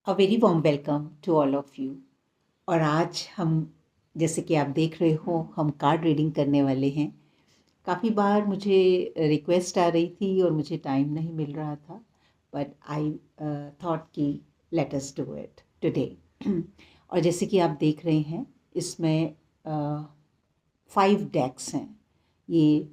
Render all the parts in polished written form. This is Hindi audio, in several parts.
A very warm welcome to all of you. और आज हम, जैसे कि आप देख रहे हो, हम कार्ड रीडिंग करने वाले हैं। काफ़ी बार मुझे रिक्वेस्ट आ रही थी और मुझे टाइम नहीं मिल रहा था, बट आई थॉट कि let us do it today. और जैसे कि आप देख रहे हैं, इसमें 5 डेक्स हैं। ये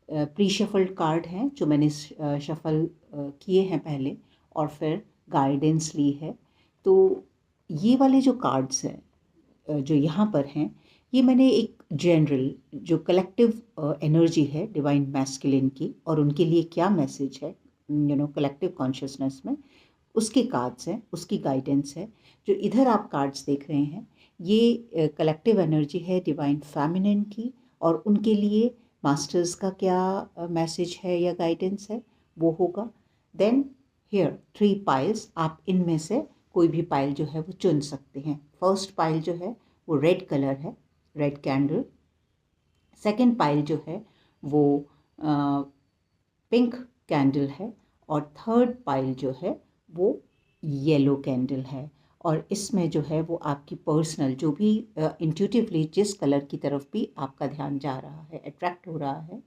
प्री शफल्ड कार्ड हैं जो मैंने शफल किए हैं पहले, और फिर गाइडेंस ली है। तो ये वाले जो कार्ड्स हैं जो यहाँ पर हैं, ये मैंने एक जनरल जो कलेक्टिव एनर्जी है डिवाइन मैस्कुलिन की, और उनके लिए क्या मैसेज है कलेक्टिव कॉन्शियसनेस में, उसके कार्ड्स हैं, उसकी गाइडेंस है। जो इधर आप कार्ड्स देख रहे हैं, ये कलेक्टिव एनर्जी है डिवाइन फेमिनिन की, और उनके लिए मास्टर्स का क्या मैसेज है या गाइडेंस है वो होगा। देन हियर 3 पाइल्स, आप इनमें से कोई भी पाइल जो है वो चुन सकते हैं। फर्स्ट पाइल जो है वो रेड कलर है, रेड कैंडल। सेकेंड पाइल जो है वो पिंक कैंडल है, और थर्ड पाइल जो है वो येलो कैंडल है। और इसमें जो है वो आपकी पर्सनल जो भी इंट्यूटिवली जिस कलर की तरफ भी आपका ध्यान जा रहा है, अट्रैक्ट हो रहा है,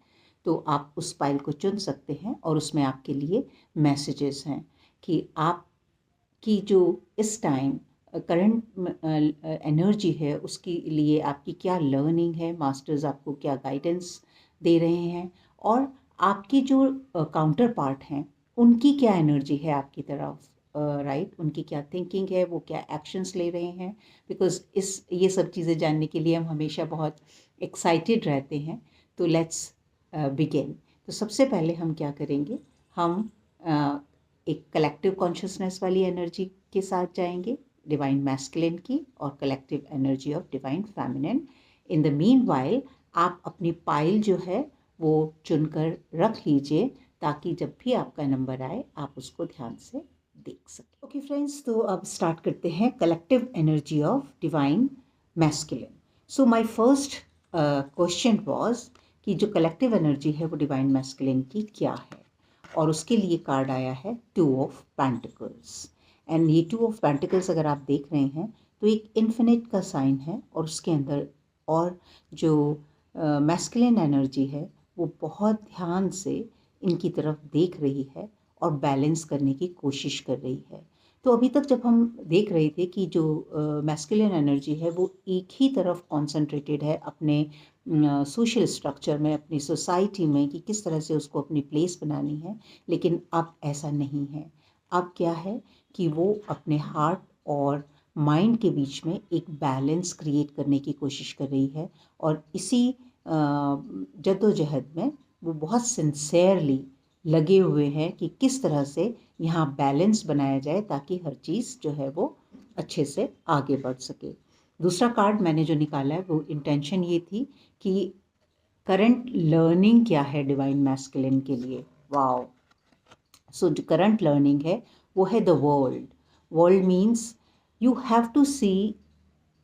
तो आप उस पाइल को चुन सकते हैं। और उसमें आपके लिए मैसेजेस हैं कि आपकी जो इस टाइम करंट एनर्जी है, उसके लिए आपकी क्या लर्निंग है, मास्टर्स आपको क्या गाइडेंस दे रहे हैं, और आपके जो काउंटर पार्ट हैं उनकी क्या एनर्जी है आपकी तरफ, राइट, उनकी क्या थिंकिंग है, वो क्या एक्शंस ले रहे हैं। बिकॉज ये सब चीज़ें जानने के लिए हम हमेशा बहुत एक्साइटेड रहते हैं। तो लेट्स बिगिन। तो सबसे पहले हम क्या करेंगे, हम एक कलेक्टिव कॉन्शियसनेस वाली एनर्जी के साथ जाएंगे, डिवाइन मैस्कुलिन की, और collective energy of divine feminine. In the mean while आप अपनी पाइल जो है वो चुनकर रख लीजिए, ताकि जब भी आपका नंबर आए आप उसको ध्यान से देख सकें। ओके फ्रेंड्स, तो अब स्टार्ट करते हैं collective energy of divine masculine. So my first question was कि जो कलेक्टिव एनर्जी है वो डिवाइन मैस्कुलिन की क्या है। और उसके लिए कार्ड आया है 2 ऑफ पेंटिकल्स। एंड ये 2 ऑफ पेंटिकल्स अगर आप देख रहे हैं तो एक इन्फिनिट का साइन है, और उसके अंदर और जो मैस्कुलिन एनर्जी है वो बहुत ध्यान से इनकी तरफ देख रही है और बैलेंस करने की कोशिश कर रही है। तो अभी तक जब हम देख रहे थे कि जो मैस्कुलिन एनर्जी है वो एक ही तरफ कॉन्सेंट्रेटेड है अपने सोशल स्ट्रक्चर में, अपनी सोसाइटी में, कि किस तरह से उसको अपनी प्लेस बनानी है। लेकिन अब ऐसा नहीं है। अब क्या है कि वो अपने हार्ट और माइंड के बीच में एक बैलेंस क्रिएट करने की कोशिश कर रही है। और इसी जद्दोजहद में वो बहुत सिंसेयरली लगे हुए हैं कि किस तरह से यहाँ बैलेंस बनाया जाए, ताकि हर चीज़ जो है वो अच्छे से आगे बढ़ सके। दूसरा कार्ड मैंने जो निकाला है वो इंटेंशन ये थी कि करंट लर्निंग क्या है डिवाइन मैस्कुलिन के लिए। वाओ। सो जो करंट लर्निंग है वो है the world. World means you have to see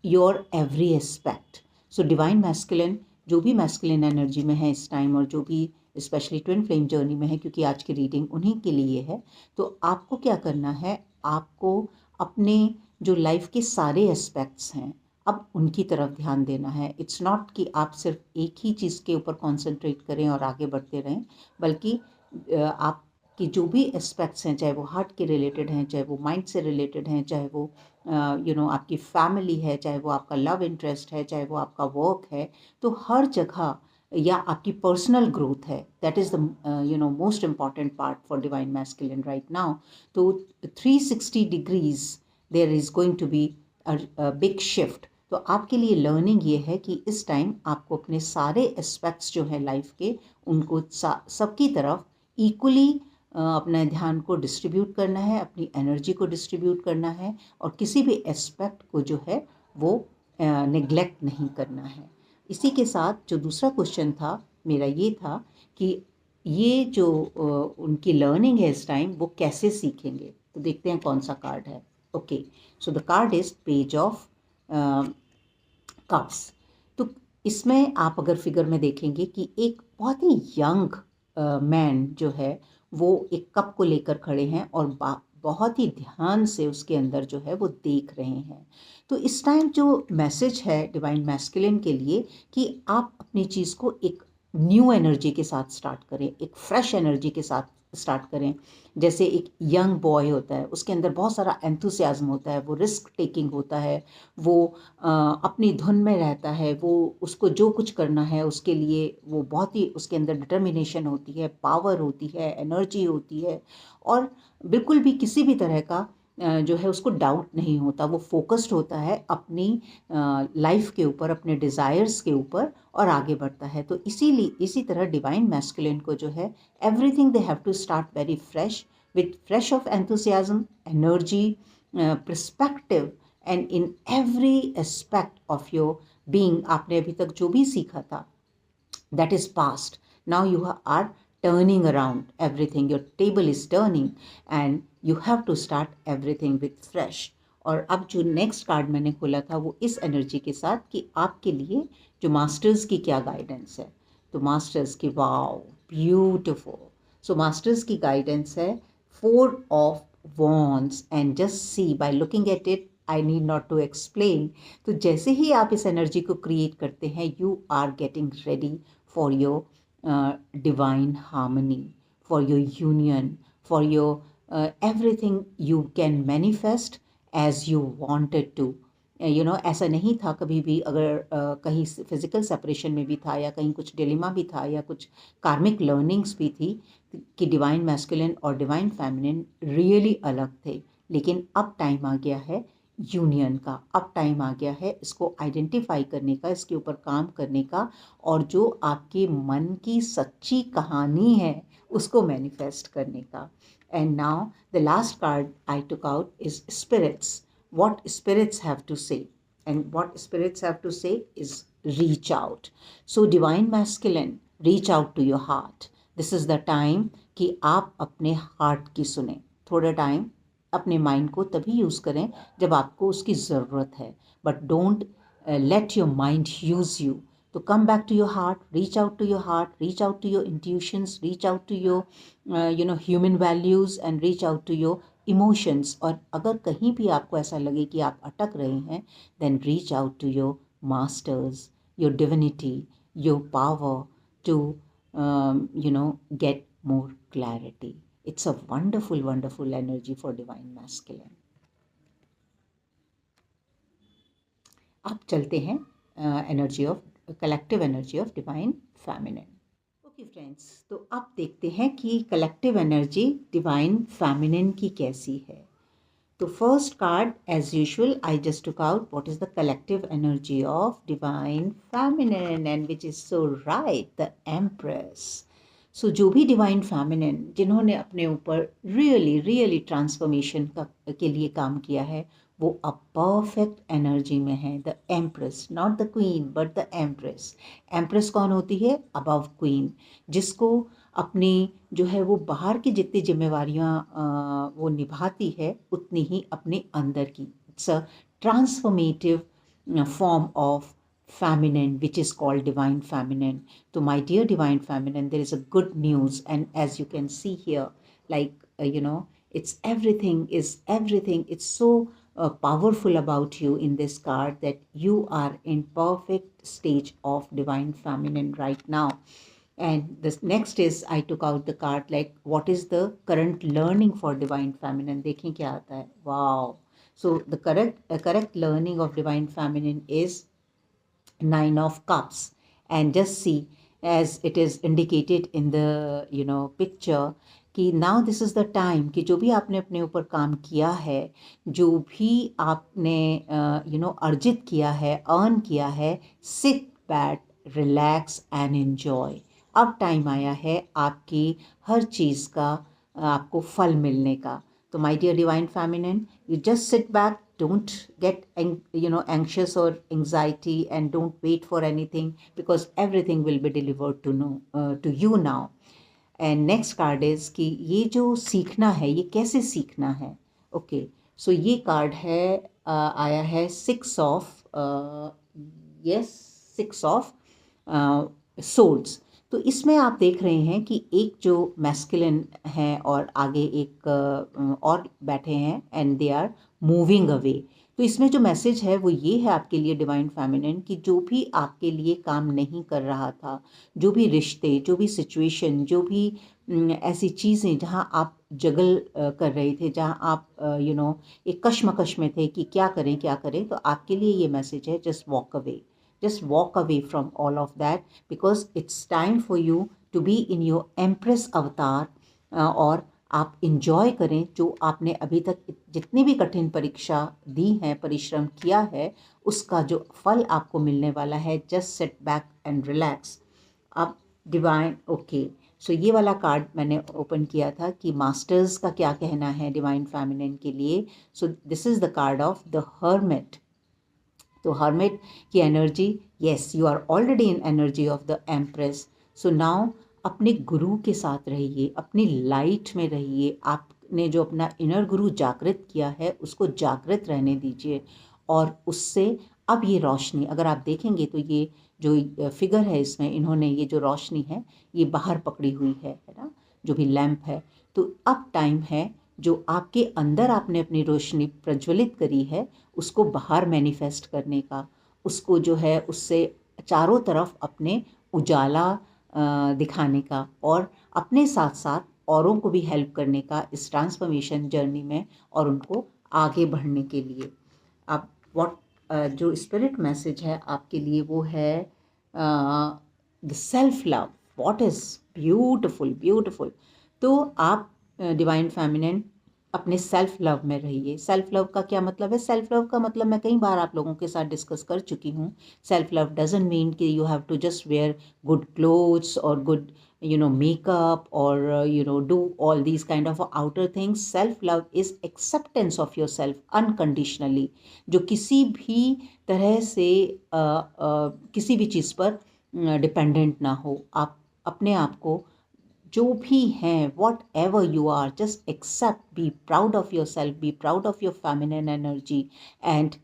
your every aspect. So divine masculine, जो भी मैस्कुलिन एनर्जी में है इस टाइम, और जो भी स्पेशली ट्विन फ्लेम जर्नी में है, क्योंकि आज की रीडिंग उन्हीं के लिए है, तो आपको क्या करना है, आपको अपने जो लाइफ के सारे एस्पेक्ट्स हैं अब उनकी तरफ ध्यान देना है। इट्स नॉट कि आप सिर्फ एक ही चीज़ के ऊपर कॉन्सेंट्रेट करें और आगे बढ़ते रहें, बल्कि आपकी जो भी एस्पेक्ट्स हैं, चाहे वो हार्ट के रिलेटेड हैं, चाहे वो माइंड से रिलेटेड हैं, चाहे वो आपकी फैमिली है, चाहे वो आपका लव इंटरेस्ट है, चाहे वो आपका वर्क है, तो हर जगह, या आपकी पर्सनल ग्रोथ है, that is the most important part for divine masculine right now. तो 360 degrees there is going to be a big shift. तो आपके लिए लर्निंग ये है कि इस टाइम आपको अपने सारे एस्पेक्ट्स जो है लाइफ के, उनको सबकी तरफ इक्वली अपने ध्यान को डिस्ट्रीब्यूट करना है, अपनी एनर्जी को डिस्ट्रीब्यूट करना है, और किसी भी एस्पेक्ट को जो है वो नेग्लेक्ट नहीं करना है। इसी के साथ जो दूसरा क्वेश्चन था मेरा ये था कि ये जो उनकी लर्निंग है इस टाइम, वो कैसे सीखेंगे। तो देखते हैं कौन सा कार्ड है। Okay, so the card is page of cups. तो इसमें आप अगर फिगर में देखेंगे कि एक बहुत ही यंग मैन जो है वो एक कप को लेकर खड़े हैं, और बहुत ही ध्यान से उसके अंदर जो है वो देख रहे हैं। तो इस टाइम जो मैसेज है डिवाइन मैस्कुलिन के लिए कि आप अपनी चीज़ को एक न्यू एनर्जी के साथ स्टार्ट करें, एक फ्रेश एनर्जी के साथ स्टार्ट करें। जैसे एक यंग बॉय होता है, उसके अंदर बहुत सारा एंथुसियाज्म होता है, वो रिस्क टेकिंग होता है, वो अपनी धुन में रहता है, वो उसको जो कुछ करना है उसके लिए वो बहुत ही उसके अंदर डिटर्मिनेशन होती है, पावर होती है, एनर्जी होती है, और बिल्कुल भी किसी भी तरह का जो है उसको डाउट नहीं होता। वो फोकस्ड होता है अपनी लाइफ के ऊपर, अपने डिज़ायर्स के ऊपर, और आगे बढ़ता है। तो इसीलिए इसी तरह डिवाइन मैस्कुलिन को जो है everything they have to start very fresh with fresh of enthusiasm, energy, perspective, and in every aspect of your being। आपने अभी तक जो भी सीखा था that is past, now you are turning around everything, your table is turning and you have to start everything with fresh। और अब जो नेक्स्ट कार्ड मैंने खोला था वो इस एनर्जी के साथ कि आपके लिए जो मास्टर्स की क्या गाइडेंस है। तो मास्टर्स की वाओ ब्यूटिफुल। सो मास्टर्स की गाइडेंस है 4 of Wands, and just see by looking at it I need not to explain. तो जैसे ही आप इस एनर्जी को क्रिएट करते हैं you are getting ready for your divine harmony, for your union, for your everything you can manifest as you wanted to। ऐसा नहीं था कभी भी, अगर कहीं फिजिकल सेपरेशन में भी था या कहीं कुछ डिलेमा भी था या कुछ कार्मिक लर्निंग्स भी थी कि डिवाइन मैस्कुलिन और डिवाइन फेमिनिन रियली अलग थे, लेकिन अब टाइम आ गया है यूनियन का। अब टाइम आ गया है इसको आइडेंटिफाई करने का, इसके ऊपर काम करने का, और जो आपके मन की सच्ची कहानी है उसको मैनिफेस्ट करने का। And now the last card I took out is spirits. what spirits have to say, and what spirits have to say is reach out। so divine masculine, reach out to your heart। this is the time कि आप अपने हार्ट की सुने। थोड़ा टाइम अपने माइंड को तभी यूज़ करें जब आपको उसकी ज़रूरत है, but don't let your mind use you. तो come back to your heart, reach out to your heart, reach out to your intuitions, reach out to your human values, and reach out to your emotions. और अगर कहीं भी आपको ऐसा लगे कि आप अटक रहे हैं, then reach out to your masters, your divinity, your power to get more clarity। it's a wonderful wonderful energy for divine masculine। अब चलते हैं energy of collective energy of divine feminine. Okay friends, तो अब देखते हैं कि कलेक्टिव एनर्जी डिवाइन फेमिनिन की कैसी है। तो first card as usual I just took out what is the collective energy of divine feminine, and which is so right, the empress. So जो भी डिवाइन फेमिनिन जिन्होंने अपने ऊपर रियली रियली ट्रांसफॉर्मेशन के लिए काम किया है, वो अब परफेक्ट एनर्जी में है। The empress, not the queen but the empress. Empress कौन होती है? अबव क्वीन, जिसको अपनी जो है वो बाहर की जितनी जिम्मेवारियाँ वो निभाती है उतनी ही अपने अंदर की। It's a transformative form of feminine which is called divine feminine। so my dear divine feminine, there is a good news, and as you can see here, like it's everything, it's so powerful about you in this card that you are in perfect stage of divine feminine right now। and the next is I took out the card like what is the current learning for divine feminine। देखें क्या आता है। wow, so the correct learning of divine feminine is 9 of Cups। and just see as it is indicated in the picture कि now this is the time कि जो भी आपने अपने ऊपर काम किया है, जो भी आपने अर्जित किया है, अर्न किया है, sit back, relax and enjoy. अब टाइम आया है आपकी हर चीज़ का आपको फल मिलने का। तो my dear divine feminine, you just sit back, don't get anxious or anxiety, and don't wait for anything because everything will be delivered to you now। and next card is कि ये जो सीखना है ये कैसे सीखना है। ओके, सो ये कार्ड है आया है 6 of Swords। तो इसमें आप देख रहे हैं कि एक जो मैस्कुलिन है और आगे एक और बैठे हैं and they are moving away. तो इसमें जो मैसेज है वो ये है आपके लिए डिवाइन फेमिनिन कि जो भी आपके लिए काम नहीं कर रहा था, जो भी रिश्ते, जो भी सिचुएशन, जो भी ऐसी चीज़ें जहाँ आप जगल कर रहे थे, जहाँ आप एक कश्मकश में थे कि क्या करें, तो आपके लिए ये मैसेज है, just walk away, just walk away from all of that because it's time for you to be in your empress avatar। और आप इंजॉय करें जो आपने अभी तक जितनी भी कठिन परीक्षा दी है, परिश्रम किया है, उसका जो फल आपको मिलने वाला है। Just sit back and relax. अब डिवाइन ओके, सो ये वाला कार्ड मैंने ओपन किया था कि मास्टर्स का क्या कहना है डिवाइन फेमिनिन के लिए। So this is the card of the hermit. तो हर्मिट की energy, yes you are already in energy of the empress. So नाउ अपने गुरु के साथ रहिए, अपनी लाइट में रहिए। आपने जो अपना इनर गुरु जागृत किया है उसको जागृत रहने दीजिए और उससे अब ये रोशनी, अगर आप देखेंगे तो ये जो फिगर है इसमें इन्होंने ये जो रोशनी है ये बाहर पकड़ी हुई है ना, जो भी लैंप है। तो अब टाइम है जो आपके अंदर आपने अपनी रोशनी प्रज्वलित करी है उसको बाहर मैनिफेस्ट करने का, उसको जो है उससे चारों तरफ अपने उजाला दिखाने का और अपने साथ साथ औरों को भी हेल्प करने का इस ट्रांसफॉर्मेशन जर्नी में और उनको आगे बढ़ने के लिए। अब जो स्पिरिट मैसेज है आपके लिए वो है the self love. What is beautiful beautiful. तो आप डिवाइन फेमिनिन अपने सेल्फ लव में रहिए। सेल्फ लव का क्या मतलब है? सेल्फ लव का मतलब मैं कई बार आप लोगों के साथ डिस्कस कर चुकी हूँ। सेल्फ लव डजंट मीन कि you have to just wear good clothes और गुड मेकअप और do all these kind of outer things. Self love is acceptance of yourself unconditionally, जो किसी भी तरह से किसी भी चीज़ पर डिपेंडेंट ना हो। आप अपने आप को जो भी हैं, whatever you are, just accept, be proud of yourself, be proud of your feminine energy and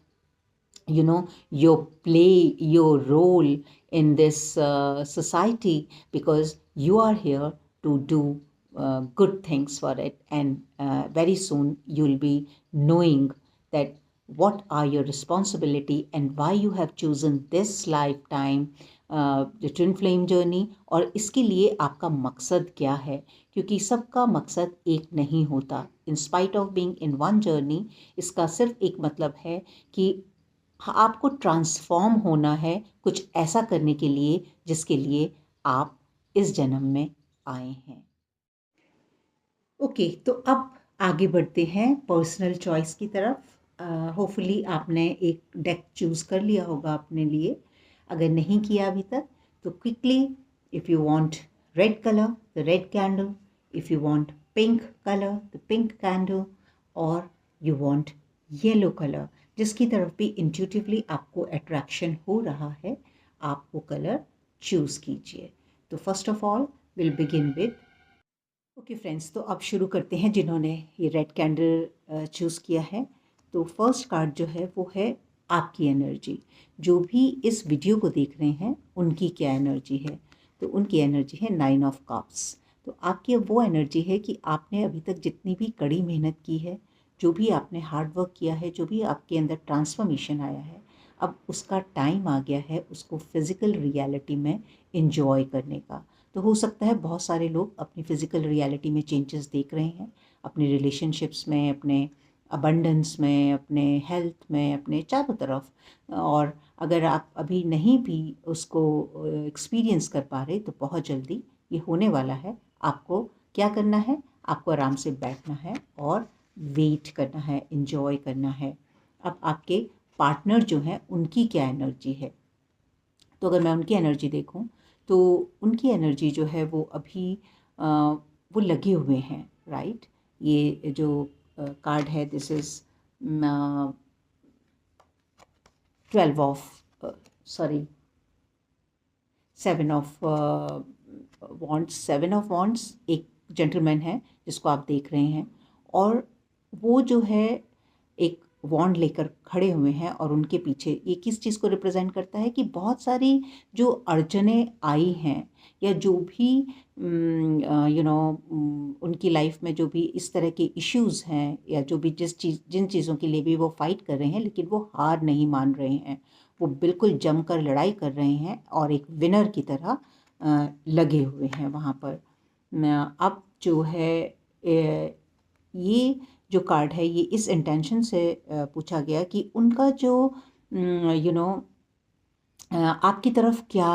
your play, your role in this society, because you are here to do good things for it, and very soon you'll be knowing that what are your responsibility and why you have chosen this lifetime, the twin flame journey, और इसके लिए आपका मकसद क्या है, क्योंकि सबका मकसद एक नहीं होता। In spite of being in one journey, इसका सिर्फ एक मतलब है कि आपको ट्रांसफॉर्म होना है कुछ ऐसा करने के लिए जिसके लिए आप इस जन्म में आए हैं। ओके, तो अब आगे बढ़ते हैं पर्सनल चॉइस की तरफ। होपफुली आपने एक डेक चूज़ कर लिया होगा अपने लिए। अगर नहीं किया अभी तक तो quickly, if you want red colour the red candle, if you want pink colour the pink candle, और यू वांट येलो कलर जिसकी तरफ भी इंट्यूटिवली आपको अट्रैक्शन हो रहा है, आप वो कलर चूज़ कीजिए। तो first of all will begin with okay friends, तो अब शुरू करते हैं जिन्होंने ये रेड कैंडल चूज़ किया है। तो फर्स्ट कार्ड जो है वो है आपकी एनर्जी। जो भी इस वीडियो को देख रहे हैं उनकी क्या एनर्जी है? तो उनकी एनर्जी है 9 ऑफ कप्स। तो आपकी वो एनर्जी है कि आपने अभी तक जितनी भी कड़ी मेहनत की है, जो भी आपने हार्ड वर्क किया है, जो भी आपके अंदर ट्रांसफॉर्मेशन आया है, अब उसका टाइम आ गया है उसको फिज़िकल रियलिटी में इंजॉय करने का। तो हो सकता है बहुत सारे लोग अपनी फ़िज़िकल रियलिटी में चेंजेस देख रहे हैं, अपने रिलेशनशिप्स में, अपने अबंडेंस में, अपने हेल्थ में, अपने चारों तरफ। और अगर आप अभी नहीं भी उसको एक्सपीरियंस कर पा रहे तो बहुत जल्दी ये होने वाला है। आपको क्या करना है? आपको आराम से बैठना है और वेट करना है, इंजॉय करना है। अब आपके पार्टनर जो हैं उनकी क्या एनर्जी है? तो अगर मैं उनकी एनर्जी देखूं तो उनकी एनर्जी जो है वो अभी वो लगे हुए हैं, राइट। ये जो कार्ड है this is 12 of sorry 7 of wands. 7 of wands एक जेंटलमैन है जिसको आप देख रहे हैं, और वो जो है एक वॉन्ड लेकर खड़े हुए हैं और उनके पीछे ये किस चीज़ को रिप्रेजेंट करता है कि बहुत सारी जो अड़चनें आई हैं या जो भी उनकी लाइफ में जो भी इस तरह के इश्यूज़ हैं या जो भी जिन चीज़ों के लिए भी वो फाइट कर रहे हैं, लेकिन वो हार नहीं मान रहे हैं, वो बिल्कुल जमकर लड़ाई कर रहे हैं और एक विनर की तरह लगे हुए हैं वहाँ पर। अब जो है ये जो कार्ड है ये इस इंटेंशन से पूछा गया कि उनका जो आपकी तरफ क्या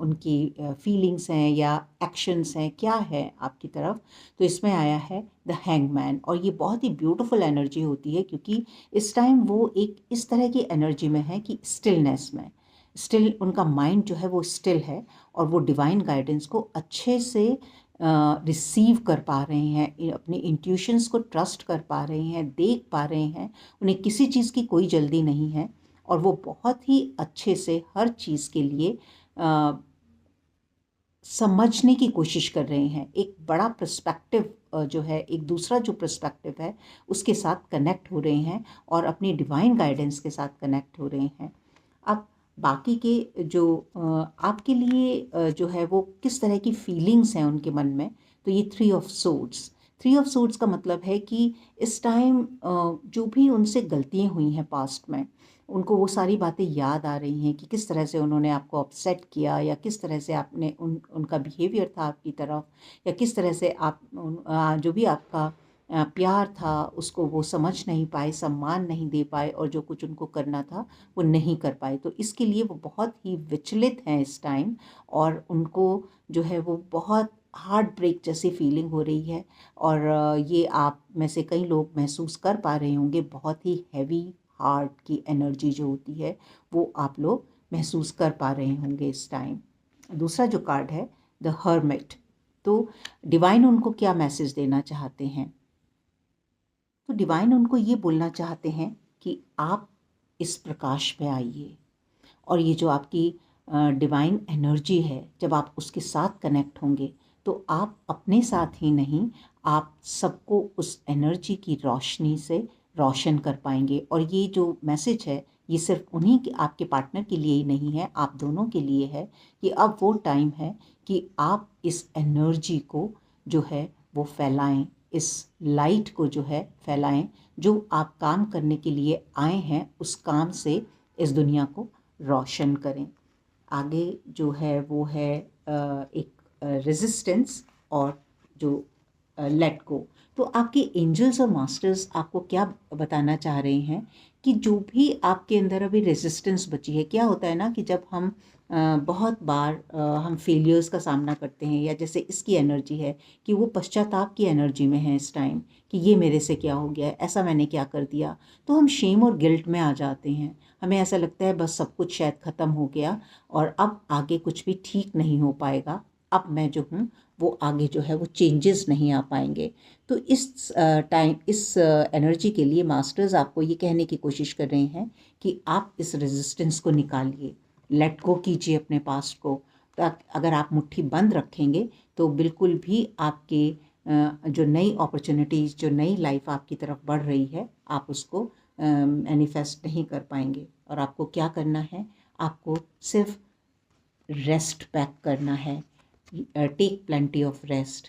उनकी फीलिंग्स हैं या एक्शंस हैं, क्या है आपकी तरफ। तो इसमें आया है द हैंगमैन, और ये बहुत ही ब्यूटीफुल एनर्जी होती है क्योंकि इस टाइम वो एक इस तरह की एनर्जी में है कि स्टिलनेस में, स्टिल उनका माइंड जो है वो स्टिल है और वो डिवाइन गाइडेंस को अच्छे से रिसीव कर पा रहे हैं, अपने इंट्यूशंस को ट्रस्ट कर पा रहे हैं, देख पा रहे हैं, उन्हें किसी चीज़ की कोई जल्दी नहीं है और वो बहुत ही अच्छे से हर चीज़ के लिए समझने की कोशिश कर रहे हैं। एक बड़ा पर्सपेक्टिव जो है, एक दूसरा जो पर्सपेक्टिव है उसके साथ कनेक्ट हो रहे हैं और अपनी डिवाइन गाइडेंस के साथ कनेक्ट हो रहे हैं। अब बाकी के जो आपके लिए जो है वो किस तरह की फीलिंग्स हैं उनके मन में, तो ये 3 ऑफ सोर्ड्स का मतलब है कि इस टाइम जो भी उनसे गलतियाँ हुई हैं पास्ट में, उनको वो सारी बातें याद आ रही हैं कि किस तरह से उन्होंने आपको अपसेट किया या किस तरह से आपने उनका बिहेवियर था आपकी तरफ, या किस तरह से आप जो भी आपका प्यार था उसको वो समझ नहीं पाए, सम्मान नहीं दे पाए और जो कुछ उनको करना था वो नहीं कर पाए। तो इसके लिए वो बहुत ही विचलित हैं इस टाइम और उनको जो है वो बहुत हार्ट ब्रेक जैसी फीलिंग हो रही है और ये आप में से कई लोग महसूस कर पा रहे होंगे। बहुत ही हैवी हार्ट की एनर्जी जो होती है वो आप लोग महसूस कर पा रहे होंगे इस टाइम। दूसरा जो कार्ड है द हर्मिट, तो डिवाइन उनको क्या मैसेज देना चाहते हैं, तो डिवाइन उनको ये बोलना चाहते हैं कि आप इस प्रकाश में आइए और ये जो आपकी डिवाइन एनर्जी है, जब आप उसके साथ कनेक्ट होंगे तो आप अपने साथ ही नहीं, आप सबको उस एनर्जी की रोशनी से रोशन कर पाएंगे। और ये जो मैसेज है ये सिर्फ उन्हीं के, आपके पार्टनर के लिए ही नहीं है, आप दोनों के लिए है कि अब वो टाइम है कि आप इस एनर्जी को जो है वो फैलाएं, इस लाइट को जो है फैलाएं, जो आप काम करने के लिए आए हैं उस काम से इस दुनिया को रोशन करें। आगे जो है वो है एक रेजिस्टेंस और जो लेट गो। तो आपके एंजल्स और मास्टर्स आपको क्या बताना चाह रहे हैं कि जो भी आपके अंदर अभी रेजिस्टेंस बची है, क्या होता है ना कि जब हम बहुत बार हम फेलियर्स का सामना करते हैं, या जैसे इसकी एनर्जी है कि वो पश्चाताप की एनर्जी में है इस टाइम कि ये मेरे से क्या हो गया, ऐसा मैंने क्या कर दिया, तो हम शेम और गिल्ट में आ जाते हैं। हमें ऐसा लगता है बस सब कुछ शायद ख़त्म हो गया और अब आगे कुछ भी ठीक नहीं हो पाएगा, अब मैं जो हूँ वो आगे जो है वो चेंजेस नहीं आ पाएंगे। तो इस टाइम इस एनर्जी के लिए मास्टर्स आपको ये कहने की कोशिश कर रहे हैं कि आप इस रेजिस्टेंस को निकालिए, लेट गो कीजिए अपने पास्ट को। ताकि अगर आप मुट्ठी बंद रखेंगे तो बिल्कुल भी आपके जो नई अपॉर्चुनिटीज़, जो नई लाइफ आपकी तरफ बढ़ रही है, आप उसको मैनिफेस्ट नहीं कर पाएंगे। और आपको क्या करना है, आपको सिर्फ रेस्ट पैक करना है। Take plenty of rest,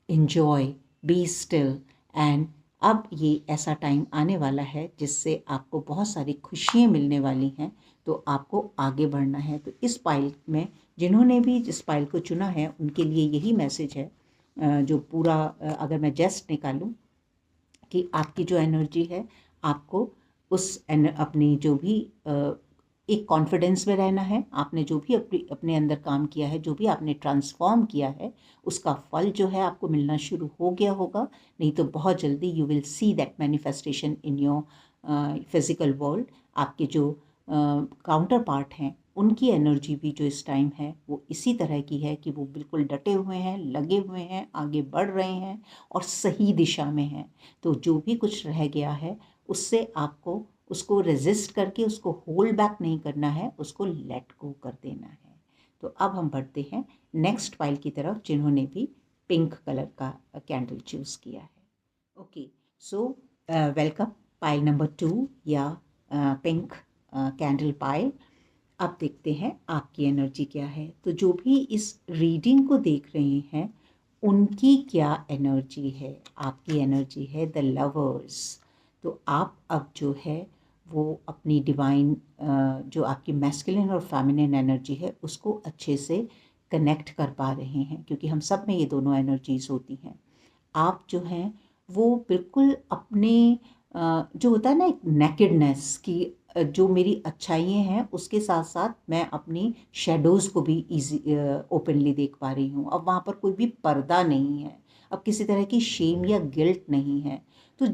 enjoy, be still and अब ये ऐसा टाइम आने वाला है जिससे आपको बहुत सारी खुशियाँ मिलने वाली हैं, तो आपको आगे बढ़ना है। तो इस पाइल में जिन्होंने भी इस पाइल को चुना है उनके लिए यही मैसेज है, जो पूरा अगर मैं जस्ट निकालूं कि आपकी जो एनर्जी है, आपको उस अपनी जो भी एक कॉन्फिडेंस में रहना है। आपने जो भी अपने अंदर काम किया है, जो भी आपने ट्रांसफॉर्म किया है, उसका फल जो है आपको मिलना शुरू हो गया होगा। नहीं तो बहुत जल्दी you will see that manifestation in your physical world. आपके जो काउंटर पार्ट हैं उनकी एनर्जी भी जो इस टाइम है वो इसी तरह की है कि वो बिल्कुल डटे हुए हैं, लगे हुए हैं, आगे बढ़ रहे हैं और सही दिशा में हैं। तो जो भी कुछ रह गया है उससे आपको उसको रेजिस्ट करके उसको होल्ड बैक नहीं करना है, उसको लेट गो कर देना है। तो अब हम बढ़ते हैं नेक्स्ट पाइल की तरफ जिन्होंने भी पिंक कलर का कैंडल चूज़ किया है। Okay, so welcome. Pile number 2 या पिंक कैंडल पाइल। अब देखते हैं आपकी एनर्जी क्या है। तो जो भी इस रीडिंग को देख रहे हैं उनकी क्या एनर्जी है, आपकी एनर्जी है द लवर्स। तो आप अब जो है वो अपनी डिवाइन जो आपकी मैस्कुलिन और फेमिनिन एनर्जी है उसको अच्छे से कनेक्ट कर पा रहे हैं, क्योंकि हम सब में ये दोनों एनर्जीज होती हैं। आप जो हैं वो बिल्कुल अपने जो होता है ना एक नेकेडनेस की, जो मेरी अच्छाइयाँ हैं उसके साथ साथ मैं अपनी शेडोज़ को भी ईजी ओपनली देख पा रही हूँ। अब वहाँ पर कोई भी पर्दा नहीं है, अब किसी तरह की शेम या गिल्ट नहीं है। तो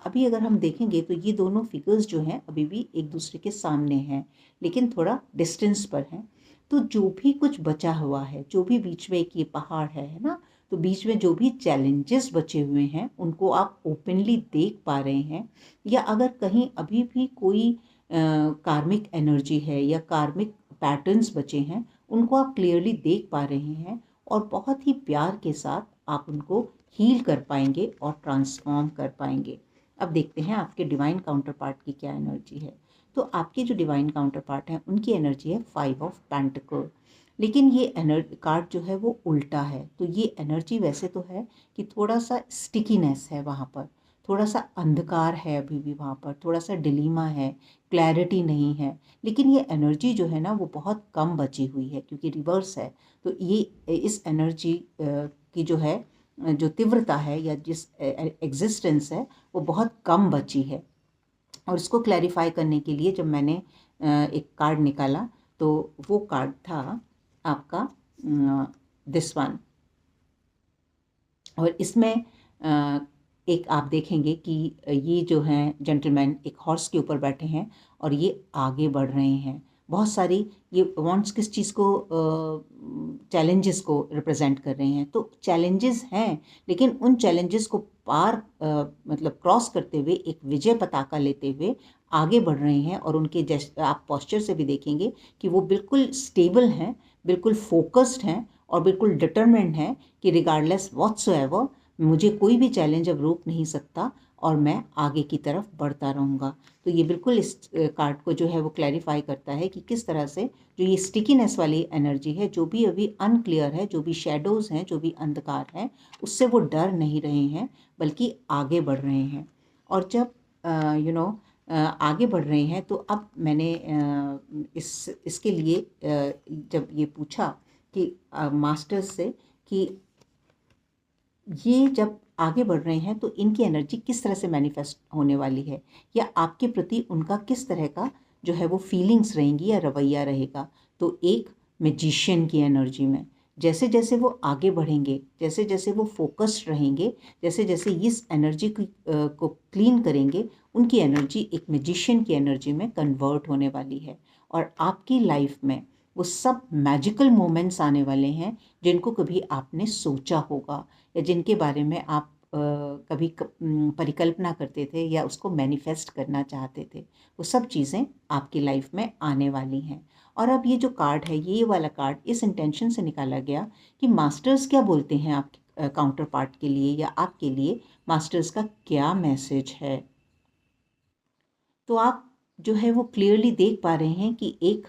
अभी अगर हम देखेंगे तो ये दोनों फिगर्स जो हैं अभी भी एक दूसरे के सामने हैं, लेकिन थोड़ा डिस्टेंस पर हैं। तो जो भी कुछ बचा हुआ है, जो भी बीच में एक ये पहाड़ है ना, तो बीच में जो भी चैलेंजेस बचे हुए हैं उनको आप ओपनली देख पा रहे हैं। या अगर कहीं अभी भी कोई कार्मिक एनर्जी है या कार्मिक पैटर्न्स बचे हैं उनको आप क्लियरली देख पा रहे हैं, और बहुत ही प्यार के साथ आप उनको हील कर पाएंगे और ट्रांसफॉर्म कर पाएंगे। अब देखते हैं आपके डिवाइन काउंटर पार्ट की क्या एनर्जी है। तो आपके जो डिवाइन काउंटर पार्ट हैं उनकी एनर्जी है 5 ऑफ पेंटिकल, लेकिन ये एनर्जी कार्ड जो है वो उल्टा है। तो ये एनर्जी वैसे तो है कि थोड़ा सा स्टिकीनेस है वहाँ पर, थोड़ा सा अंधकार है अभी भी वहाँ पर, थोड़ा सा डिलीमा है, क्लैरिटी नहीं है। लेकिन ये एनर्जी जो है ना वो बहुत कम बची हुई है क्योंकि रिवर्स है। तो ये इस एनर्जी की जो है जो तीव्रता है या जिस एग्जिस्टेंस है वो बहुत कम बची है। और इसको क्लैरिफाई करने के लिए जब मैंने एक कार्ड निकाला तो वो कार्ड था आपका दिस वन। और इसमें एक आप देखेंगे कि ये जो हैं जेंटलमैन एक हॉर्स के ऊपर बैठे हैं और ये आगे बढ़ रहे हैं। बहुत सारी ये वॉन्ट्स किस चीज़ को, चैलेंजेस को रिप्रेजेंट कर रहे हैं। तो चैलेंजेस हैं, लेकिन उन चैलेंजेस को पार मतलब क्रॉस करते हुए एक विजय पताका लेते हुए आगे बढ़ रहे हैं। और उनके जैसे आप पोस्चर से भी देखेंगे कि वो बिल्कुल स्टेबल हैं, बिल्कुल फोकस्ड हैं और बिल्कुल डिटरमिन्ड हैं कि रिगार्डलेस व्हाट्सोएवर मुझे कोई भी चैलेंज अब रोक नहीं सकता और मैं आगे की तरफ बढ़ता रहूँगा। तो ये बिल्कुल इस कार्ड को जो है वो क्लैरिफाई करता है कि किस तरह से जो ये स्टिकीनेस वाली एनर्जी है, जो भी अभी अनक्लियर है, जो भी शेडोज़ हैं, जो भी अंधकार है, उससे वो डर नहीं रहे हैं बल्कि आगे बढ़ रहे हैं। और जब आगे बढ़ रहे हैं तो अब मैंने इसके लिए जब ये पूछा कि मास्टर्स से कि ये जब आगे बढ़ रहे हैं तो इनकी एनर्जी किस तरह से मैनिफेस्ट होने वाली है, या आपके प्रति उनका किस तरह का जो है वो फीलिंग्स रहेंगी या रवैया रहेगा। तो एक मैजिशियन की एनर्जी में जैसे जैसे वो आगे बढ़ेंगे, जैसे जैसे वो फोकस्ड रहेंगे, जैसे जैसे इस एनर्जी को क्लीन करेंगे, उनकी एनर्जी एक मैजिशियन की एनर्जी में कन्वर्ट होने वाली है। और आपकी लाइफ में वो सब मैजिकल मोमेंट्स आने वाले हैं जिनको कभी आपने सोचा होगा या जिनके बारे में आप कभी परिकल्पना करते थे या उसको मैनिफेस्ट करना चाहते थे, वो सब चीज़ें आपकी लाइफ में आने वाली हैं। और अब ये जो कार्ड है, ये वाला कार्ड इस इंटेंशन से निकाला गया कि मास्टर्स क्या बोलते हैं आपके काउंटर पार्ट के लिए, या आपके लिए मास्टर्स का क्या मैसेज है। तो आप जो है वो क्लियरली देख पा रहे हैं कि एक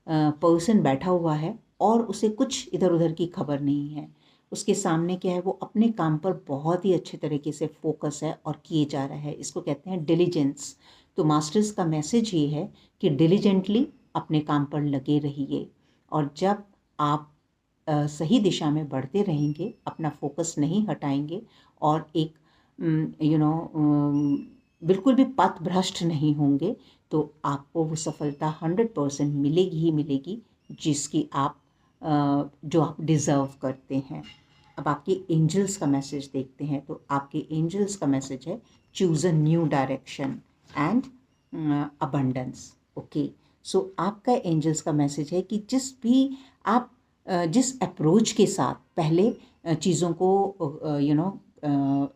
पर्सन बैठा हुआ है और उसे कुछ इधर उधर की खबर नहीं है। उसके सामने क्या है, वो अपने काम पर बहुत ही अच्छे तरीके से फोकस है और किए जा रहा है। इसको कहते हैं डिलीजेंस। तो मास्टर्स का मैसेज ये है कि डिलीजेंटली अपने काम पर लगे रहिए, और जब आप सही दिशा में बढ़ते रहेंगे, अपना फोकस नहीं हटाएंगे और एक बिल्कुल भी पथ भ्रष्ट नहीं होंगे, तो आपको वो सफलता 100% मिलेगी ही मिलेगी जिसकी आप जो आप डिज़र्व करते हैं। अब आपके एंजल्स का मैसेज देखते हैं। तो आपके एंजल्स का मैसेज है choose a new direction and abundance. Okay, so आपका एंजल्स का मैसेज है कि आप जिस अप्रोच के साथ पहले चीज़ों को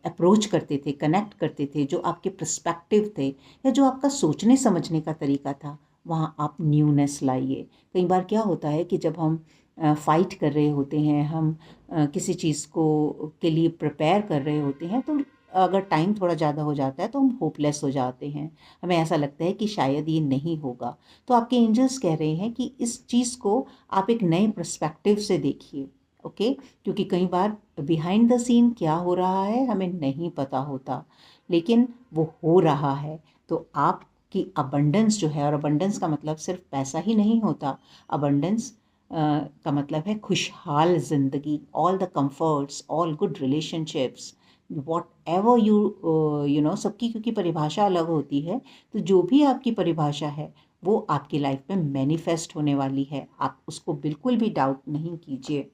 अप्रोच करते थे, कनेक्ट करते थे, जो आपके पर्सपेक्टिव थे या जो आपका सोचने समझने का तरीका था, वहाँ आप न्यूनेस लाइए। कई बार क्या होता है कि जब हम फाइट कर रहे होते हैं, हम किसी चीज़ को के लिए प्रिपेयर कर रहे होते हैं, तो अगर टाइम थोड़ा ज़्यादा हो जाता है तो हम होपलेस हो जाते हैं, हमें ऐसा लगता है कि शायद ये नहीं होगा। तो आपके एंजल्स कह रहे हैं कि इस चीज़ को आप एक नए पर्सपेक्टिव से देखिए, ओके। क्योंकि कई बार बिहाइंड द सीन क्या हो रहा है हमें नहीं पता होता, लेकिन वो हो रहा है। तो आपकी अबंडेंस जो है, और अबंडेंस का मतलब सिर्फ पैसा ही नहीं होता, अबंडेंस का मतलब है खुशहाल ज़िंदगी, all the comforts, all good relationships, what ever you know. सबकी क्योंकि परिभाषा अलग होती है, तो जो भी आपकी परिभाषा है वो आपकी लाइफ में मैनिफेस्ट होने वाली है। आप उसको बिल्कुल भी डाउट नहीं कीजिए।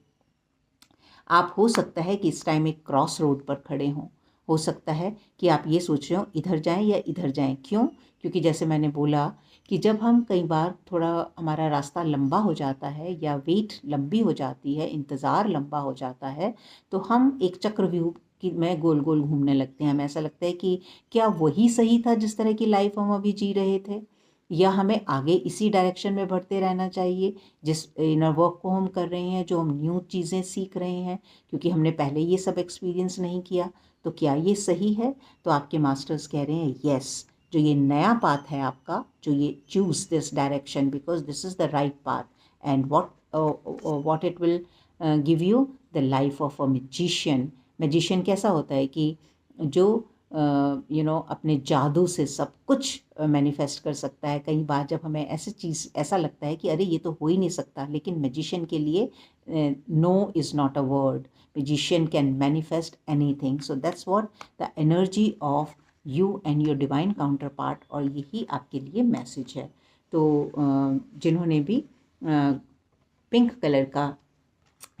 आप हो सकता है कि इस टाइम एक क्रॉस रोड पर खड़े हों, हो सकता है कि आप ये सोच रहे हो इधर जाएं या इधर जाएं। क्यों? क्योंकि जैसे मैंने बोला कि जब हम कई बार थोड़ा हमारा रास्ता लंबा हो जाता है या वेट लंबी हो जाती है, इंतज़ार लंबा हो जाता है, तो हम एक चक्रव्यूह की में गोल गोल घूमने लगते हैं। हमें ऐसा लगता है कि क्या वही सही था जिस तरह की लाइफ हम अभी जी रहे थे, या हमें आगे इसी डायरेक्शन में बढ़ते रहना चाहिए जिस इनर वर्क को हम कर रहे हैं, जो हम न्यू चीज़ें सीख रहे हैं, क्योंकि हमने पहले ये सब एक्सपीरियंस नहीं किया। तो क्या ये सही है? तो आपके मास्टर्स कह रहे हैं यस, जो ये नया पाथ है आपका, जो ये choose this direction because this is the right path, and what it will give you the life of a magician. Magician कैसा होता है कि जो अपने जादू से सब कुछ मैनिफेस्ट कर सकता है। कई बार जब हमें ऐसी चीज़ ऐसा लगता है कि अरे ये तो हो ही नहीं सकता, लेकिन मैजिशियन के लिए no is not a word. Magician can manifest anything. So that's what the energy of you and your divine counter part, और यही आपके लिए मैसेज है। तो जिन्होंने भी पिंक कलर का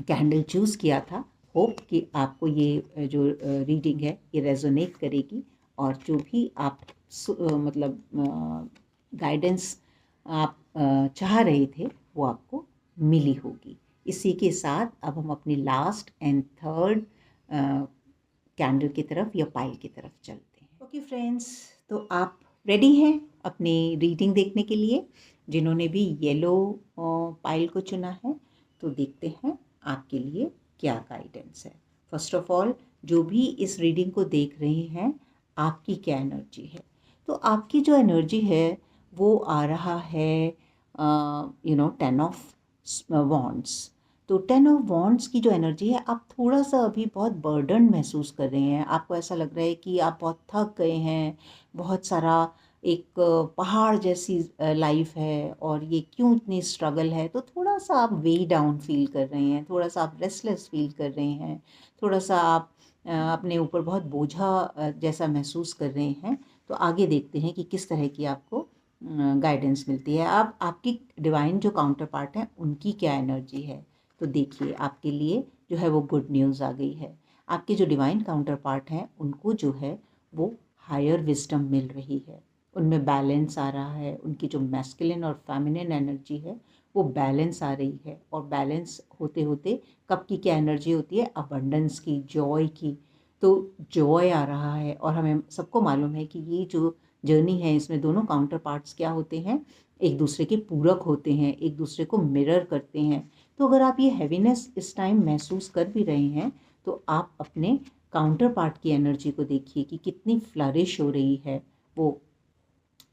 कैंडल चूज़ किया था, होप कि आपको ये जो रीडिंग है ये रेजोनेट करेगी, और जो भी आप मतलब गाइडेंस आप चाह रहे थे वो आपको मिली होगी। इसी के साथ अब हम अपनी लास्ट एंड थर्ड कैंडल की तरफ या पाइल की तरफ चलते हैं। ओके फ्रेंड्स, तो आप रेडी हैं अपनी रीडिंग देखने के लिए? जिन्होंने भी येलो पाइल को चुना है, तो देखते हैं आपके लिए क्या गाइडेंस है। फर्स्ट ऑफ ऑल, जो भी इस रीडिंग को देख रहे हैं, आपकी क्या एनर्जी है? तो आपकी जो एनर्जी है वो आ रहा है 10 ऑफ वॉन्ड्स। तो 10 ऑफ वॉन्ड्स की जो एनर्जी है, आप थोड़ा सा अभी बहुत बर्डन महसूस कर रहे हैं। आपको ऐसा लग रहा है कि आप बहुत थक गए हैं, बहुत सारा एक पहाड़ जैसी लाइफ है, और ये क्यों इतनी स्ट्रगल है। तो थोड़ा सा आप वे डाउन फील कर रहे हैं, थोड़ा सा आप रेस्टलेस फील कर रहे हैं, थोड़ा सा आप अपने ऊपर बहुत बोझा जैसा महसूस कर रहे हैं। तो आगे देखते हैं कि किस तरह की आपको गाइडेंस मिलती है। आप आपकी डिवाइन जो काउंटर पार्ट हैं उनकी क्या एनर्जी है। तो देखिए आपके लिए जो है वो गुड न्यूज़ आ गई है। आपके जो डिवाइन काउंटर पार्ट हैं उनको जो है वो हायर विजडम मिल रही है, उनमें बैलेंस आ रहा है। उनकी जो मैस्कुलिन और फेमिनिन एनर्जी है वो बैलेंस आ रही है, और बैलेंस होते होते कब की क्या एनर्जी होती है? अबंडेंस की, जॉय की। तो जॉय आ रहा है, और हमें सबको मालूम है कि ये जो जर्नी है इसमें दोनों काउंटर पार्ट्स क्या होते हैं? एक दूसरे के पूरक होते हैं, एक दूसरे को मिरर करते हैं। तो अगर आप ये हैवीनेस इस टाइम महसूस कर भी रहे हैं, तो आप अपने काउंटर पार्ट की एनर्जी को देखिए कि कितनी फ्लरिश हो रही है वो,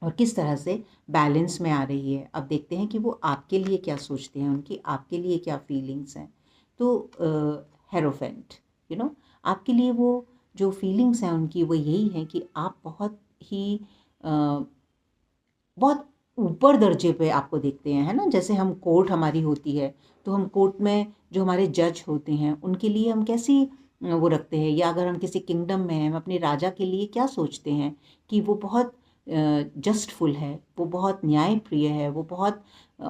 और किस तरह से बैलेंस में आ रही है। अब देखते हैं कि वो आपके लिए क्या सोचते हैं, उनकी आपके लिए क्या फीलिंग्स हैं। तो हेरोफेंट, आपके लिए वो जो फीलिंग्स हैं उनकी वो यही है कि आप बहुत ही बहुत ऊपर दर्जे पे आपको देखते हैं, है ना। जैसे हम कोर्ट हमारी होती है, तो हम कोर्ट में जो हमारे जज होते हैं उनके लिए हम कैसी वो रखते हैं, या अगर हम किसी किंगडम में हैं, हम अपने राजा के लिए क्या सोचते हैं कि वो बहुत जस्टफुल है, वो बहुत न्यायप्रिय है, वो बहुत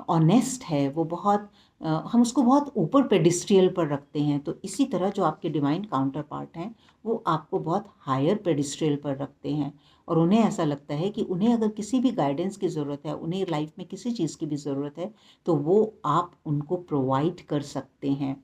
ऑनेस्ट है, वो बहुत हम उसको बहुत ऊपर पेडिस्ट्रियल पर रखते हैं। तो इसी तरह जो आपके डिवाइन काउंटर पार्ट हैं वो आपको बहुत हायर पेडिस्ट्रियल पर रखते हैं, और उन्हें ऐसा लगता है कि उन्हें अगर किसी भी गाइडेंस की ज़रूरत है, उन्हें लाइफ में किसी चीज़ की भी ज़रूरत है, तो वो आप उनको प्रोवाइड कर सकते हैं।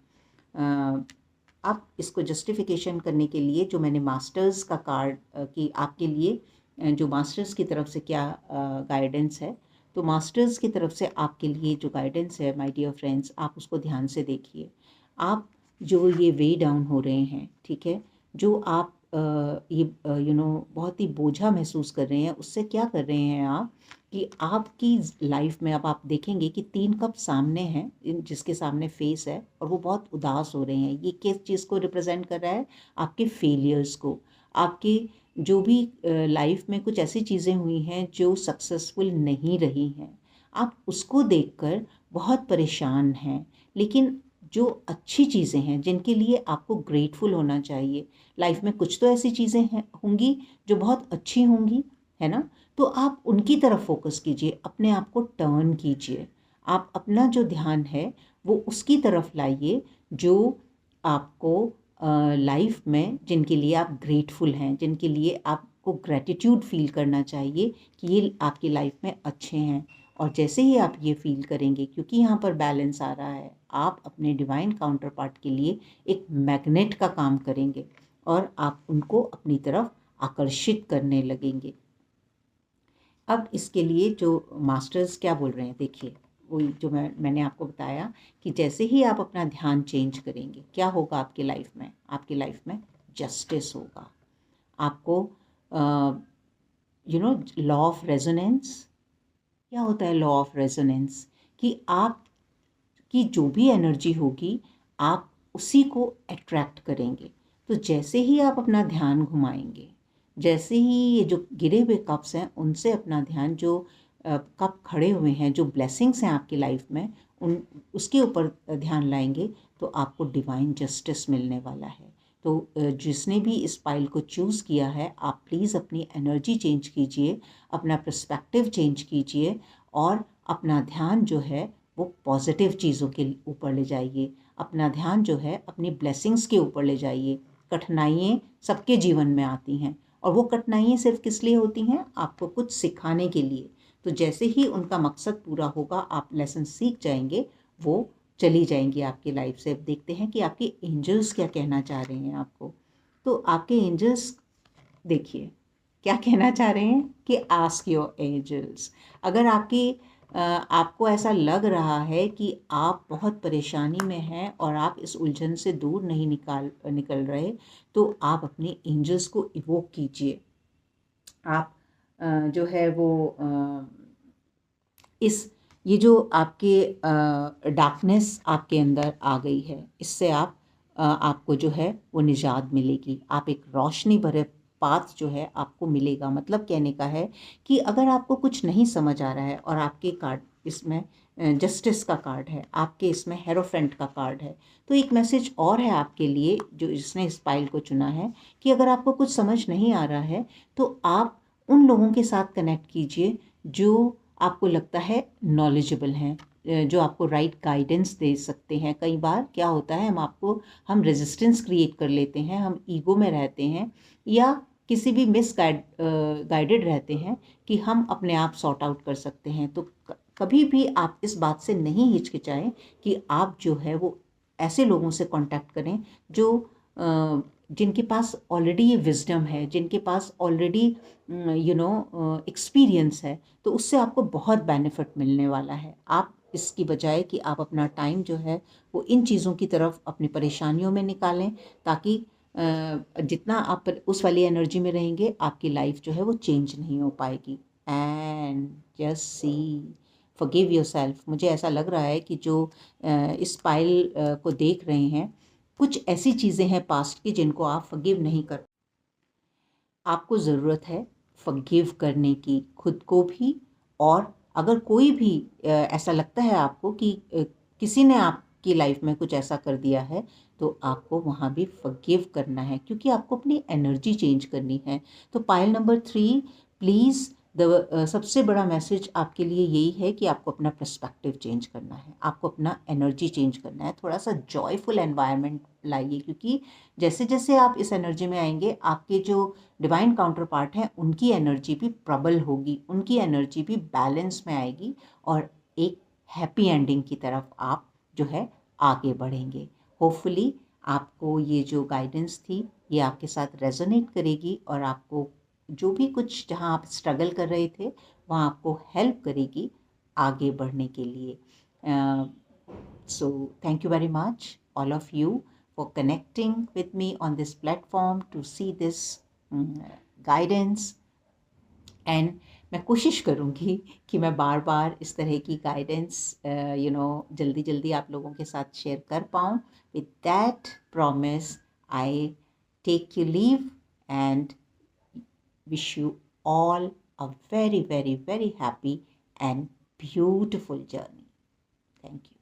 आप इसको जस्टिफिकेशन करने के लिए जो मैंने मास्टर्स का कार्ड कि आपके लिए जो मास्टर्स की तरफ से क्या गाइडेंस है, तो मास्टर्स की तरफ से आपके लिए जो गाइडेंस है माय डियर फ्रेंड्स, आप उसको ध्यान से देखिए। आप जो ये वे डाउन हो रहे हैं, ठीक है, जो आप ये बहुत ही बोझा महसूस कर रहे हैं, उससे क्या कर रहे हैं आप कि आपकी लाइफ में अब आप देखेंगे कि 3 कप सामने हैं, जिसके सामने फेस है और वो बहुत उदास हो रहे हैं। ये किस चीज़ को रिप्रेजेंट कर रहा है? आपके फेलियर्स को, आपके जो भी लाइफ में कुछ ऐसी चीज़ें हुई हैं जो सक्सेसफुल नहीं रही हैं, आप उसको देखकर बहुत परेशान हैं। लेकिन जो अच्छी चीज़ें हैं जिनके लिए आपको ग्रेटफुल होना चाहिए, लाइफ में कुछ तो ऐसी चीज़ें हैं होंगी जो बहुत अच्छी होंगी, है ना? तो आप उनकी तरफ फोकस कीजिए, अपने आप को टर्न कीजिए। आप अपना जो ध्यान है वो उसकी तरफ लाइए जो आपको लाइफ में, जिनके लिए आप ग्रेटफुल हैं, जिनके लिए आपको ग्रैटिट्यूड फील करना चाहिए कि ये आपकी लाइफ में अच्छे हैं। और जैसे ही आप ये फील करेंगे, क्योंकि यहाँ पर बैलेंस आ रहा है, आप अपने डिवाइन काउंटर पार्ट के लिए एक मैग्नेट का काम करेंगे और आप उनको अपनी तरफ आकर्षित करने लगेंगे। अब इसके लिए जो मास्टर्स क्या बोल रहे हैं, देखिए वही जो मैंने आपको बताया कि जैसे ही आप अपना ध्यान चेंज करेंगे, क्या होगा आपकी लाइफ में? आपकी लाइफ में जस्टिस होगा। आपको लॉ ऑफ रेजोनेंस, क्या होता है लॉ ऑफ रेजोनेंस? कि आप की जो भी एनर्जी होगी आप उसी को अट्रैक्ट करेंगे। तो जैसे ही आप अपना ध्यान घुमाएंगे, जैसे ही ये जो गिरे हुए कप्स हैं उनसे अपना ध्यान, जो कप खड़े हुए हैं, जो ब्लेसिंग्स हैं आपकी लाइफ में, उन उसके ऊपर ध्यान लाएंगे तो आपको डिवाइन जस्टिस मिलने वाला है। तो जिसने भी इस पाइल को चूज़ किया है, आप प्लीज़ अपनी एनर्जी चेंज कीजिए, अपना पर्सपेक्टिव चेंज कीजिए और अपना ध्यान जो है वो पॉजिटिव चीज़ों के ऊपर ले जाइए। अपना ध्यान जो है अपनी ब्लेसिंग्स के ऊपर ले जाइए। कठिनाइयाँ सबके जीवन में आती हैं और वो कठिनाइयाँ सिर्फ किस लिए होती हैं? आपको कुछ सिखाने के लिए। तो जैसे ही उनका मकसद पूरा होगा, आप लेसन सीख जाएंगे, वो चली जाएंगी आपकी लाइफ से। अब देखते हैं कि आपके एंजल्स क्या कहना चाह रहे हैं आपको। तो आपके एंजल्स देखिए क्या कहना चाह रहे हैं कि आस्क योर एंजल्स। अगर आपको ऐसा लग रहा है कि आप बहुत परेशानी में हैं और आप इस उलझन से दूर नहीं निकल रहे, तो आप अपने एंजल्स को इवोक कीजिए। आप जो है वो ये जो आपके डार्कनेस आपके अंदर आ गई है, इससे आपको जो है वो निजात मिलेगी। आप एक रोशनी भरे पाथ जो है आपको मिलेगा। मतलब कहने का है कि अगर आपको कुछ नहीं समझ आ रहा है और आपके कार्ड इसमें जस्टिस का कार्ड है, आपके इसमें हेरोफेंट का कार्ड है, तो एक मैसेज और है आपके लिए जो जिसने इस पाइल को चुना है कि अगर आपको कुछ समझ नहीं आ रहा है तो आप उन लोगों के साथ कनेक्ट कीजिए जो आपको लगता है नॉलेजेबल हैं, जो आपको राइट गाइडेंस दे सकते हैं। कई बार क्या होता है, हम रेजिस्टेंस क्रिएट कर लेते हैं, हम ईगो में रहते हैं या किसी भी गाइडेड रहते हैं कि हम अपने आप सॉर्ट आउट कर सकते हैं। तो कभी भी आप इस बात से नहीं हिचकिचाएं कि आप जो है वो ऐसे लोगों से कांटेक्ट करें जो जिनके पास ऑलरेडी ये विजडम है, जिनके पास ऑलरेडी एक्सपीरियंस है। तो उससे आपको बहुत बेनिफिट मिलने वाला है। आप इसकी बजाय कि आप अपना टाइम जो है वो इन चीज़ों की तरफ, अपनी परेशानियों में निकालें, ताकि जितना आप उस वाली एनर्जी में रहेंगे आपकी लाइफ जो है वो चेंज नहीं हो पाएगी। And just C, forgive yourself. मुझे ऐसा लग रहा है कि जो इस पाइल को देख रहे हैं, कुछ ऐसी चीज़ें हैं पास्ट की जिनको आप फॉरगिव नहीं कर, आपको ज़रूरत है फॉरगिव करने की, खुद को भी। और अगर कोई भी ऐसा लगता है आपको कि किसी ने आपकी लाइफ में कुछ ऐसा कर दिया है, तो आपको वहाँ भी फॉरगिव करना है, क्योंकि आपको अपनी एनर्जी चेंज करनी है। तो पाइल नंबर 3, प्लीज़ सबसे बड़ा मैसेज आपके लिए यही है कि आपको अपना पर्सपेक्टिव चेंज करना है, आपको अपना एनर्जी चेंज करना है। थोड़ा सा जॉयफुल एनवायरनमेंट लाइए, क्योंकि जैसे जैसे आप इस एनर्जी में आएंगे, आपके जो डिवाइन काउंटर पार्ट हैं उनकी एनर्जी भी प्रबल होगी, उनकी एनर्जी भी बैलेंस में आएगी और एक हैप्पी एंडिंग की तरफ आप जो है आगे बढ़ेंगे। होपफुली आपको ये जो गाइडेंस थी ये आपके साथ रेजोनेट करेगी और आपको जो भी कुछ जहाँ आप स्ट्रगल कर रहे थे वहाँ आपको हेल्प करेगी आगे बढ़ने के लिए। So thank you very much all of you for connecting with me on this platform to see this guidance. And मैं कोशिश करूँगी कि मैं बार बार इस तरह की गाइडेंस जल्दी जल्दी आप लोगों के साथ शेयर कर पाऊँ. With that promise I take you leave and wish you all a very, very, very happy and beautiful journey. Thank you.